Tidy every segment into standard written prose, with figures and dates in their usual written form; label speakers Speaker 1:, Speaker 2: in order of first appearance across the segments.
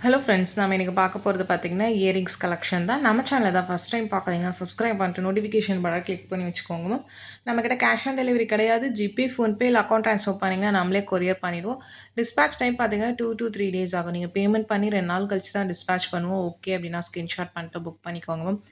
Speaker 1: Hello friends, நம்ம இன்றைக்கி பார்க்க போகிறது பார்த்திங்கன்னா இயரிங்ஸ் கலெக்ஷன் தான். நம்ம சேனலில் தான் ஃபஸ்ட் டைம் பார்க்குறீங்கன்னா சப்ஸ்கிரைப் பண்ணிட்டு நோட்டிஃபிகேஷன் பட்டன் கிளிக் பண்ணி வச்சுக்கோங்க மேம். நம்மக்கிட்ட கேஷ் ஆன் டெலிவரி கிடையாது. ஜிபே, ஃபோன்பே இல்லை அக்கௌண்ட் ட்ரான்ஸ்ஃபர் பண்ணிங்கன்னா நம்மளே கொரியர் பண்ணிவிடுவோம். டிஸ்பேச் டைம் பார்த்திங்கன்னா 2 to 3 days ஆகும். நீங்கள் பேமெண்ட் பண்ணி 2 நாள் கழிச்சு தான் டிஸ்பேச் பண்ணுவோம். ஓகே அப்படின்னா ஸ்க்ரீன்ஷாட் பண்ணிட்டு புக் பண்ணிக்கோங்க ma'am.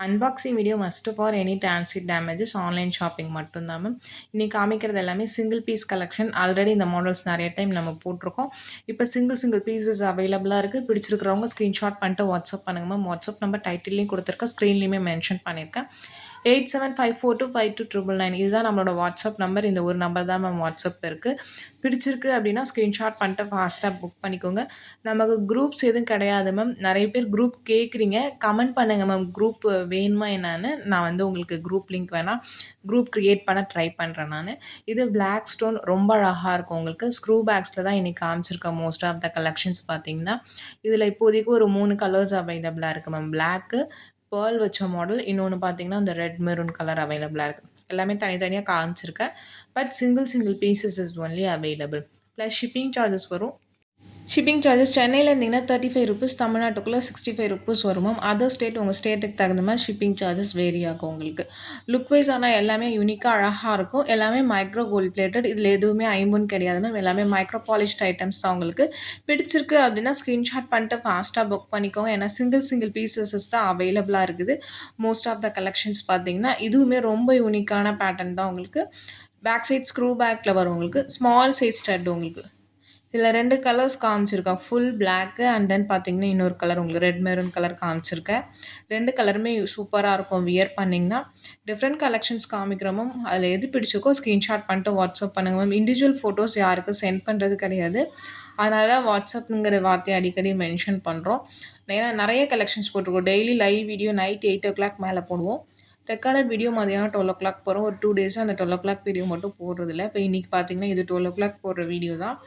Speaker 1: Unboxing video must for any transit damages online shopping மட்டும்தான் மேம். இன்றைக்கி காமிக்கிறது எல்லாமே சிங்கிள் பீஸ் கலெக்ஷன். ஆல்ரெடி இந்த மாடல்ஸ் நிறைய டைம் நம்ம போட்டிருக்கோம். இப்போ சிங்கிள் பீசஸ் அவைலபிளாக இருக்குது. பிடிச்சிருக்கிறவங்க ஸ்க்ரீன்ஷாட் பண்ணிட்டு வாட்ஸ்அப் பண்ணுங்கள் மேம். வாட்ஸ்அப் நம்பர் டைட்டிலையும் கொடுத்துருக்கேன், ஸ்க்ரீன்லேயுமே மென்ஷன் பண்ணியிருக்கேன். 8754252999 இதுதான் நம்மளோட வாட்ஸ்அப் நம்பர். இந்த ஒரு நம்பர் தான் மேம் வாட்ஸ்அப் இருக்குது. பிடிச்சிருக்கு அப்படின்னா ஸ்க்ரீன்ஷாட் பண்ணிட்டு ஃபாஸ்ட்டாக புக் பண்ணிக்கோங்க. நமக்கு குரூப்ஸ் எதுவும் கிடையாது மேம். நிறைய பேர் குரூப் கேட்குறீங்க, கமெண்ட் பண்ணுங்கள் மேம். குரூப் வேணுமா என்னன்னு நான் உங்களுக்கு குரூப் லிங்க் வேணால் குரூப் க்ரியேட் பண்ண ட்ரை பண்ணுறேன் நான். இது பிளாக் ஸ்டோன் ரொம்ப அழகாக இருக்கும். உங்களுக்கு ஸ்க்ரூ பேக்ஸில் தான் இன்றைக்கி காமிச்சிருக்கேன் மோஸ்ட் ஆஃப் த கலெக்ஷன்ஸ் பார்த்திங்கன்னா. இதில் இப்போதைக்கு ஒரு 3 கலர்ஸ் அவைலபிளாக இருக்குது மேம். பிளாக்கு, பேர்ல் வச்ச மாடல், இன்னொன்று பார்த்தீங்கன்னா இந்த ரெட் மெரூன் கலர் அவைலபிளாக இருக்குது. எல்லாமே தனித்தனியாக காமிச்சிருக்கேன். But single pieces is only available. Plus shipping charges வரும். ஷிப்பிங் சார்ஜஸ் சென்னையில் இருந்தீங்கன்னா 35 ருபீஸ், தமிழ்நாட்டுக்குள்ளே 65 ருபீஸ் வரும் மேம். அதர் ஸ்டேட் உங்கள் ஸ்டேட்டுக்கு தகுந்த மாதிரி ஷிப்பிங் சார்ஜஸ் வேரி ஆகும் உங்களுக்கு. லுக் வைஸ் ஆனால் எல்லாமே யூனிக்காக அழகாக இருக்கும். எல்லாமே மைக்ரோ கோல்ட் பிளேட்டட். இதில் எதுவுமே ஐம்பொன் கிடையாது மேம். எல்லாமே மைக்ரோ பாலிஷ்ட் ஐட்டம்ஸ் தான். உங்களுக்கு பிடிச்சிருக்கு அப்படின்னா ஸ்க்ரீன்ஷாட் பண்ணிட்டு ஃபாஸ்ட்டாக புக் பண்ணிக்கோங்க. ஏன்னா சிங்கிள் பீசஸஸ் தான் அவைலபிளாக இருக்குது மோஸ்ட் ஆஃப் த கலெக்ஷன்ஸ் பார்த்தீங்கன்னா. இதுவுமே ரொம்ப யூனிக்கான பேட்டர்ன் தான். உங்களுக்கு பேக் சைட் ஸ்க்ரூ பேக்கில் வரும். உங்களுக்கு ஸ்மால் சைஸ் ஸ்டட். உங்களுக்கு இதில் 2 கலர்ஸ் காமிச்சிருக்கேன். ஃபுல் பிளாக்கு அண்ட் தென் பார்த்தீங்கன்னா இன்னொரு கலர் உங்களுக்கு ரெட் மெரூன் கலர் காமிச்சிருக்கேன். 2 கலருமே சூப்பராக இருக்கும் வியர் பண்ணிங்கன்னா. டிஃப்ரெண்ட் கலெக்ஷன்ஸ் காமிக்கிறோம் மேம். அதில் எது பிடிச்சிருக்கோ ஸ்க்ரீன்ஷாட் பண்ணிட்டு வாட்ஸ்அப் பண்ணுங்கள் மேம். இண்டிவிஜுவல் ஃபோட்டோஸ் யாருக்கும் சென்ட் பண்ணுறது கிடையாது. அதனால தான் வாட்ஸ்அப்புங்கிற வார்த்தையை அடிக்கடி மென்ஷன் பண்ணுறோம். ஏன்னா நிறைய கலெக்ஷன்ஸ் போட்டிருக்கோம். Daily live video night 8 o'clock மேலே போடுவோம். ரெக்கார்டட் வீடியோ மதியானம் 12 o'clock போகிறோம். ஒரு 2 days அந்த 12 o'clock வீடியோ மட்டும் போடுறதில்ல. இப்போ இன்றைக்கி பார்த்தீங்கன்னா இது 12 o'clock போடுற வீடியோ தான்.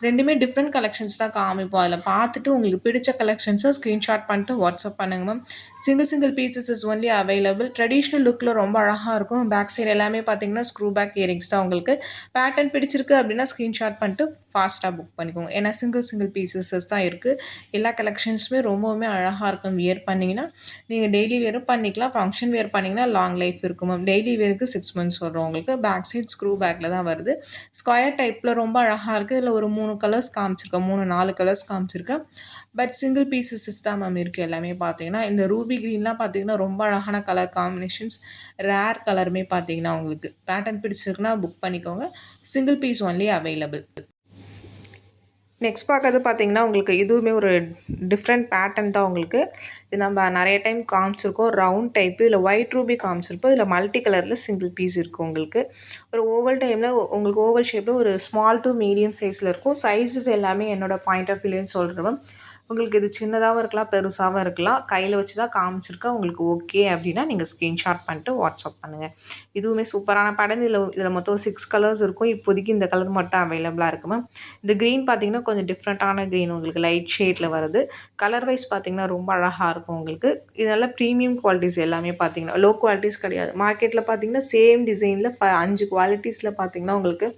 Speaker 1: ரெண்டுமே டிஃப்ரெண்ட் கலெக்ஷன்ஸ் தான் காமிப்போம். அதில் பார்த்துட்டு உங்களுக்கு பிடிச்ச கலெக்ஷன்ஸை ஸ்க்ரீன்ஷாட் பண்ணிட்டு வாட்ஸ்அப் பண்ணுங்கள் ma'am. Single pieces is only available. Traditional லுக்கில் ரொம்ப அழகாக இருக்கும். பேக் சைடு எல்லாமே பார்த்தீங்கன்னா ஸ்க்ரூ பேக் இயரிங்ஸ் தான். உங்களுக்கு பேட்டர்ன் பிடிச்சிருக்கு அப்படின்னா ஸ்க்ரீன்ஷாட் பண்ணிட்டு ஃபாஸ்ட்டாக புக் பண்ணிக்கோங்க. ஏன்னா சிங்கிள் பீசஸஸ் தான் இருக்குது. எல்லா கலெக்ஷன்ஸுமே ரொம்பவுமே அழகாக இருக்கும். வியர் பண்ணிங்கன்னா நீங்கள் டெய்லி வேரும் பண்ணிக்கலாம். ஃபங்க்ஷன் வேர் பண்ணிங்கன்னா லாங் லைஃப் இருக்கும் மேம். டெய்லி வேருக்கு 6 months வரும். உங்களுக்கு பேக் சைட் ஸ்க்ரூ பேக்கில் தான் வருது. ஸ்கொயர் டைப்பில் ரொம்ப அழகாக இருக்குது. இதில் ஒரு 3 கலர்ஸ் காமிச்சிருக்கேன். 4 கலர்ஸ் காமிச்சிருக்கேன். பட் சிங்கிள் பீசஸஸ் தான் மேம் இருக்குது. எல்லாமே பார்த்தீங்கன்னா இந்த ரூபி க்ரீன்லாம் பார்த்தீங்கன்னா ரொம்ப அழகான கலர் காம்பினேஷன்ஸ். ரேர் கலருமே பார்த்தீங்கன்னா உங்களுக்கு பேட்டர்ன் பிடிச்சிருக்குன்னா புக் பண்ணிக்கோங்க. Single piece only available. Next பார்க்கறது பார்த்தீங்கன்னா உங்களுக்கு இதுவுமே ஒரு டிஃப்ரெண்ட் பேட்டர்ன் தான். உங்களுக்கு இது நம்ம நிறைய டைம் காமிச்சிருக்கோம். ரவுண்ட் டைப்பு, இதில் ஒயிட் ரூபி காமிச்சிருப்போம். இதில் மல்டி கலரில் சிங்கிள் பீஸ் இருக்குது. உங்களுக்கு ஒரு ஓவல் டைமில் உங்களுக்கு ஓவல் ஷேப்பில் ஒரு ஸ்மால் டு மீடியம் சைஸில் இருக்கும். சைஸஸ் எல்லாமே என்னோடய பாயிண்ட் ஆஃப் வியூலேன்னு சொல்கிறேன். உங்களுக்கு இது சின்னதாகவும் இருக்கலாம், பெருசாகவும் இருக்கலாம். கையில் வச்சு தான் காமிச்சிருக்கேன். உங்களுக்கு ஓகே அப்படின்னா நீங்கள் ஸ்க்ரீன்ஷாட் பண்ணிட்டு வாட்ஸ்அப் பண்ணுங்கள். இதுவுமே சூப்பரான பேட்டர்ன். இதில் மொத்தம் 6 கலர்ஸ் இருக்கும். இப்போதைக்கு இந்த கலர் மட்டும் அவைலபிளாக இருக்குமா. இந்த க்ரீன் பார்த்திங்கன்னா கொஞ்சம் டிஃப்ரெண்ட்டான க்ரீன். உங்களுக்கு லைட் ஷேடில் வருது. கலர் வைஸ் பார்த்திங்கன்னா ரொம்ப அழகாக இருக்கும். உங்களுக்கு இதெல்லாம் ப்ரீமியம் குவாலிட்டிஸ் எல்லாமே பார்த்திங்கன்னா லோ குவாலிட்டிஸ் கிடையாது. மார்க்கெட்டில் பார்த்திங்கன்னா சேம் டிசைனில் 5 குவாலிட்டிஸில் பார்த்திங்கன்னா உங்களுக்கு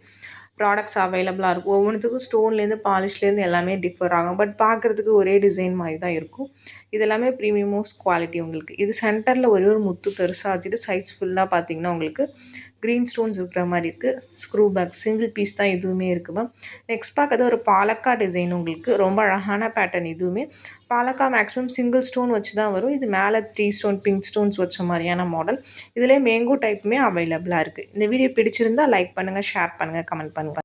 Speaker 1: ப்ராடக்ட்ஸ் அவைலபிளாக இருக்கும். ஒவ்வொன்றுத்துக்கும் ஸ்டோன்லேருந்து பாலிஷ்லேருந்து எல்லாமே டிஃபர் ஆகும். பட் பார்க்குறதுக்கு ஒரே டிசைன் மாதிரி தான் இருக்கும். இது எல்லாமே ப்ரீமியம் மோஸ்ட் குவாலிட்டி. உங்களுக்கு இது சென்டரில் ஒரே ஒரு முத்து பெருசாக வச்சுட்டு சைஸ் ஃபுல்லாக பார்த்திங்கன்னா உங்களுக்கு க்ரீன் ஸ்டோன்ஸ் இருக்கிற மாதிரி இருக்குது. ஸ்க்ரூ பேக் சிங்கிள் பீஸ் தான் இதுவுமே இருக்குது மேம். நெக்ஸ்ட் பார்க்குறது ஒரு பாலக்கா டிசைன். உங்களுக்கு ரொம்ப அழகான பேட்டர்ன். இதுவுமே பாலக்கா மேக்ஸிமம் சிங்கிள் ஸ்டோன் வச்சு தான் வரும். இது மேலே 3 ஸ்டோன் பிங்க் ஸ்டோன்ஸ் வச்ச மாதிரியான மாடல். இதிலே மேங்கோ டைப்புமே அவைலபிளாக இருக்குது. இந்த வீடியோ பிடிச்சிருந்தால் லைக் பண்ணுங்கள், ஷேர் பண்ணுங்கள், கமெண்ட் பண்ணுங்கள்.